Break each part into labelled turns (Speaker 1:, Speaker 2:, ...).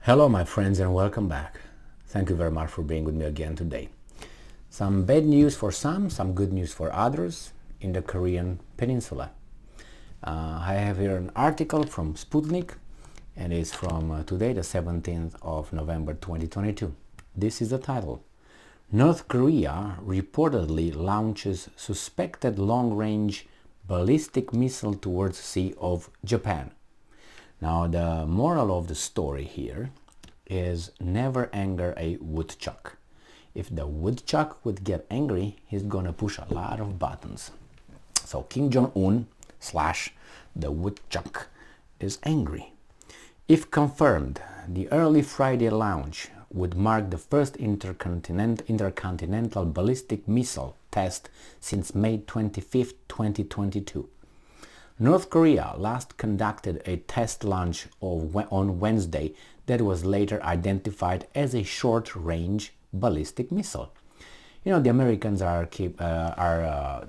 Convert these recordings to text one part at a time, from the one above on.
Speaker 1: Hello my friends and welcome back. Thank you very much for being with me again today. Some bad news for some good news for others in the Korean peninsula. I have here an article from Sputnik and it's from today, the 17th of November 2022. This is the title. North Korea reportedly launches suspected long-range ballistic missile towards Sea of Japan. Now the moral of the story here is never anger a woodchuck. If the woodchuck would get angry, he's gonna push a lot of buttons. So Kim Jong-un / the woodchuck is angry. If confirmed, the early Friday launch would mark the first intercontinental ballistic missile test since May 25, 2022. North Korea last conducted a test launch on Wednesday that was later identified as a short-range ballistic missile. You know, the Americans are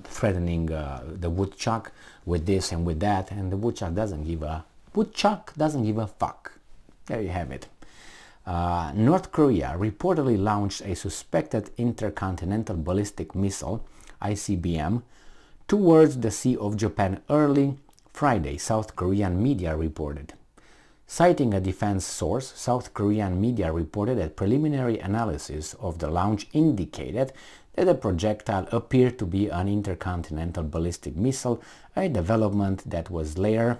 Speaker 1: threatening the woodchuck with this and with that, and the woodchuck doesn't give a fuck. There you have it. North Korea reportedly launched a suspected intercontinental ballistic missile (ICBM) towards the Sea of Japan early Friday, South Korean media reported. Citing a defense source, South Korean media reported that preliminary analysis of the launch indicated that the projectile appeared to be an intercontinental ballistic missile, a development that was later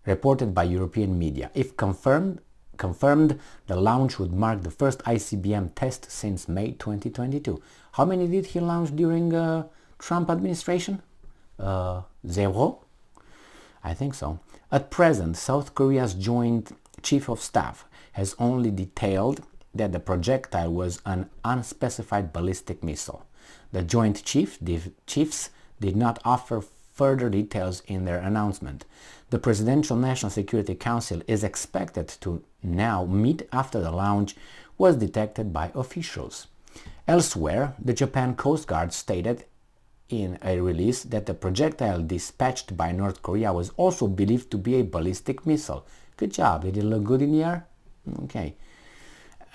Speaker 1: reported by European media. If confirmed, the launch would mark the first ICBM test since May 2022. How many did he launch during Trump administration? 0? I think so. At present, South Korea's Joint Chief of Staff has only detailed that the projectile was an unspecified ballistic missile. The Joint Chiefs did not offer further details in their announcement. The Presidential National Security Council is expected to now meet after the launch was detected by officials. Elsewhere, the Japan Coast Guard stated in a release that the projectile dispatched by North Korea was also believed to be a ballistic missile. Good job, did it look good in the air? Okay.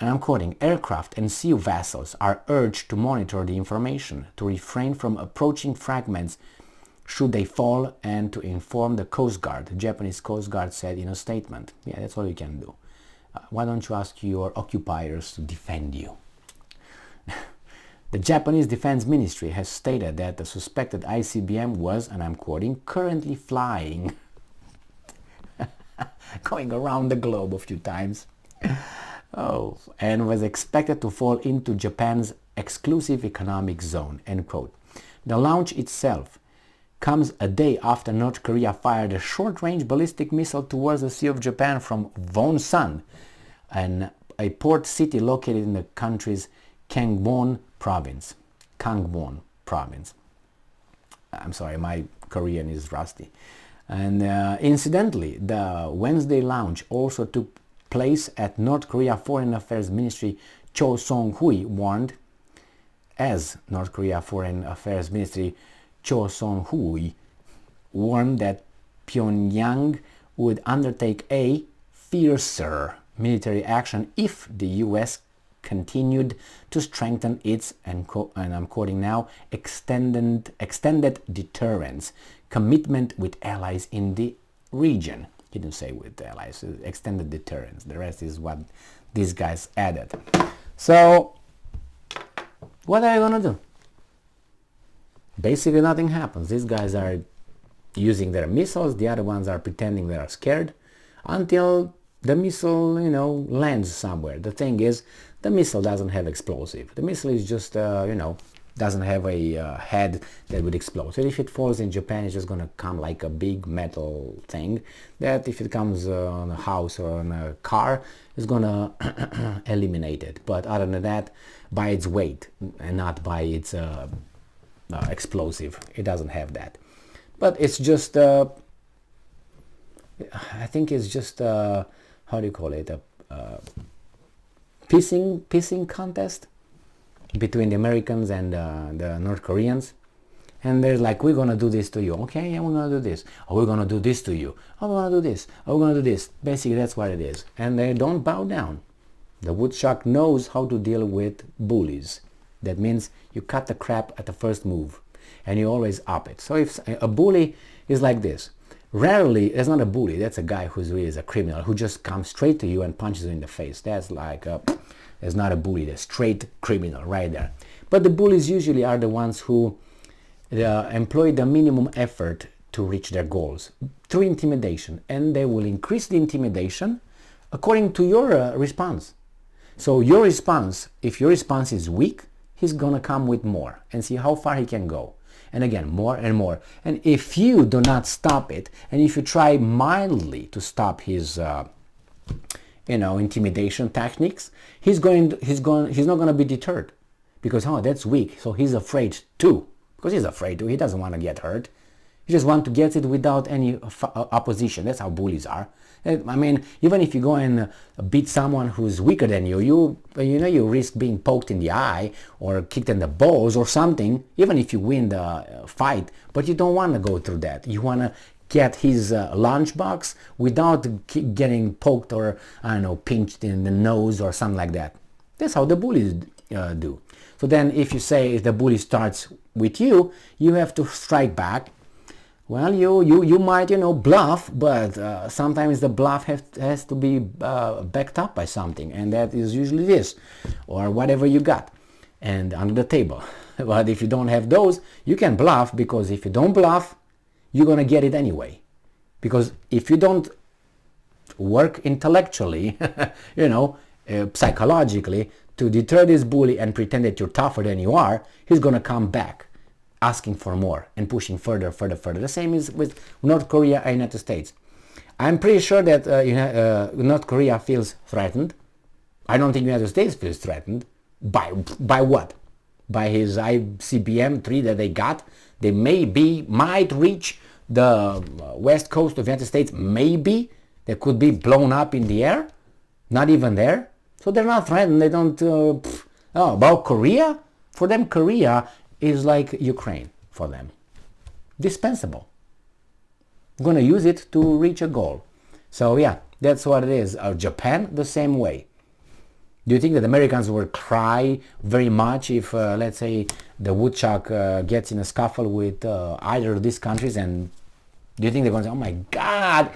Speaker 1: And I'm quoting, aircraft and sea vessels are urged to monitor the information, to refrain from approaching fragments should they fall, and to inform the Coast Guard, the Japanese Coast Guard said in a statement. Yeah, that's all you can do. Why don't you ask your occupiers to defend you? The Japanese Defense Ministry has stated that the suspected ICBM was, and I'm quoting, currently flying, going around the globe a few times, and was expected to fall into Japan's exclusive economic zone, end quote. The launch itself comes a day after North Korea fired a short-range ballistic missile towards the Sea of Japan from Wonsan, a port city located in the country's Gangwon province. I'm sorry, my Korean is rusty. And incidentally, the Wednesday launch also took place at North Korea Foreign Affairs Ministry Cho Song-hui warned, as North Korea Foreign Affairs Ministry Cho Song-hui warned that Pyongyang would undertake a fiercer military action if the US continued to strengthen its, and I'm quoting now, extended deterrence commitment with allies in the region. He didn't say with allies, extended deterrence. The rest is what these guys added. So, what are you gonna do? Basically nothing happens. These guys are using their missiles, the other ones are pretending they are scared until the missile, lands somewhere. The thing is, the missile doesn't have explosive. The missile is just, doesn't have a head that would explode. So if it falls in Japan, it's just gonna come like a big metal thing that if it comes on a house or on a car, it's gonna eliminate it. But other than that, by its weight and not by its explosive, it doesn't have that. But it's just I think it's just how do you call it, a pissing contest between the Americans and the North Koreans. And they're like, we're gonna do this to you. Okay, yeah, we're gonna do this. Or we're gonna do this to you. Oh, we're gonna do this. Oh, we're gonna do this. Basically, that's what it is. And they don't bow down. The woodchuck knows how to deal with bullies. That means you cut the crap at the first move, and you always up it. So if a bully is like this, rarely, it's not a bully, that's a guy who's really is a criminal, who just comes straight to you and punches you in the face. That's like, it's not a bully, the straight criminal right there. But the bullies usually are the ones who employ the minimum effort to reach their goals through intimidation, and they will increase the intimidation according to your response. So your response, if your response is weak, he's gonna come with more and see how far he can go. And again, more and more. And if you do not stop it, and if you try mildly to stop his intimidation techniques, he's not gonna be deterred, because that's weak, so he's afraid too. Because he's afraid too. He doesn't want to get hurt. He just wants to get it without any opposition. That's how bullies are. I mean, even if you go and beat someone who's weaker than you, you risk being poked in the eye or kicked in the balls or something, even if you win the fight. But you don't want to go through that. You want to get his lunchbox without getting poked or, I don't know, pinched in the nose or something like that. That's how the bullies do. So then if you say, if the bully starts with you, you have to strike back. Well, you might, bluff, but sometimes the bluff has to be backed up by something, and that is usually this, or whatever you got, and under the table. But if you don't have those, you can bluff, because if you don't bluff, you're gonna get it anyway. Because if you don't work intellectually, psychologically, to deter this bully and pretend that you're tougher than you are, he's gonna come back, asking for more and pushing further. The same is with North Korea and United States. I'm pretty sure that North Korea feels threatened. I don't think United States feels threatened. By what? By his ICBM-3 that they got. They might reach the west coast of the United States. Maybe they could be blown up in the air. Not even there. So they're not threatened. They don't... about Korea? For them, Korea is like Ukraine for them. Dispensable. Gonna use it to reach a goal. So yeah, that's what it is. Japan, the same way. Do you think that Americans will cry very much if, let's say, the woodchuck gets in a scuffle with either of these countries? And do you think they're going to say, oh my God,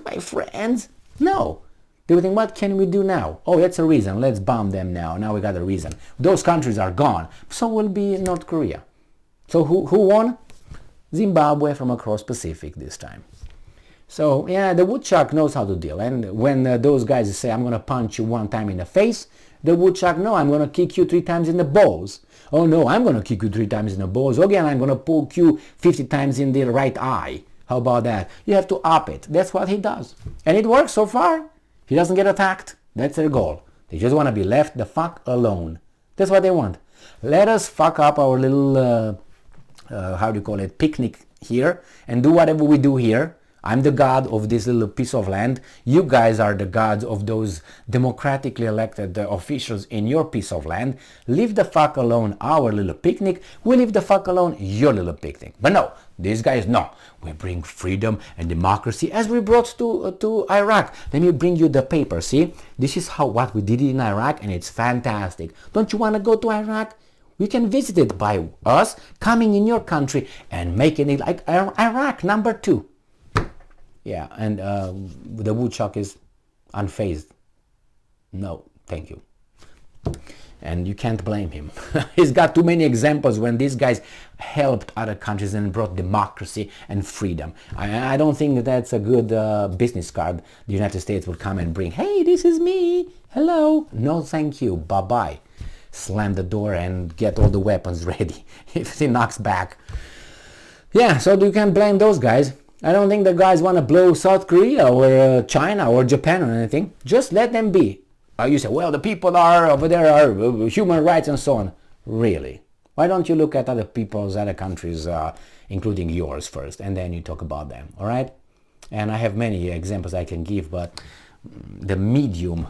Speaker 1: my friends? No. They would think, what can we do now? Oh, that's a reason. Let's bomb them now. Now we got a reason. Those countries are gone. So will be North Korea. So who won? Zimbabwe from across Pacific this time. So yeah, the woodchuck knows how to deal. And when those guys say, I'm going to punch you one time in the face, the woodchuck, no, I'm going to kick you 3 times in the balls. Oh no, I'm going to kick you 3 times in the balls. Again, I'm going to poke you 50 times in the right eye. How about that? You have to up it. That's what he does. And it works so far. He doesn't get attacked. That's their goal. They just want to be left the fuck alone. That's what they want. Let us fuck up our little, picnic here and do whatever we do here. I'm the god of this little piece of land. You guys are the gods of those democratically elected officials in your piece of land. Leave the fuck alone our little picnic. We leave the fuck alone your little picnic. But no, these guys, no. We bring freedom and democracy as we brought to Iraq. Let me bring you the paper, see? This is what we did in Iraq, and it's fantastic. Don't you want to go to Iraq? We can visit it by us coming in your country and making it like Iraq number 2. Yeah, and the woodchuck is unfazed. No, thank you. And you can't blame him. He's got too many examples when these guys helped other countries and brought democracy and freedom. I don't think that's a good business card the United States would come and bring. Hey, this is me. Hello. No, thank you. Bye-bye. Slam the door and get all the weapons ready if he knocks back. Yeah, so you can't blame those guys. I don't think the guys want to blow South Korea or China or Japan or anything. Just let them be. You say, well, the people are over there are human rights and so on. Really? Why don't you look at other people's, other countries, including yours first, and then you talk about them, all right? And I have many examples I can give, but the medium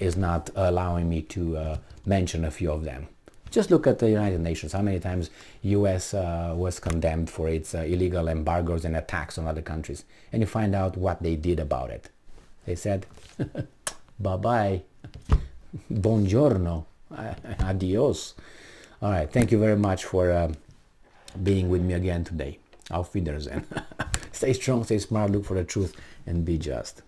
Speaker 1: is not allowing me to mention a few of them. Just look at the United Nations, how many times US was condemned for its illegal embargoes and attacks on other countries, and you find out what they did about it. They said, bye-bye, buongiorno, adios. All right, thank you very much for being with me again today. Auf Wiedersehen. Stay strong, stay smart, look for the truth, and be just.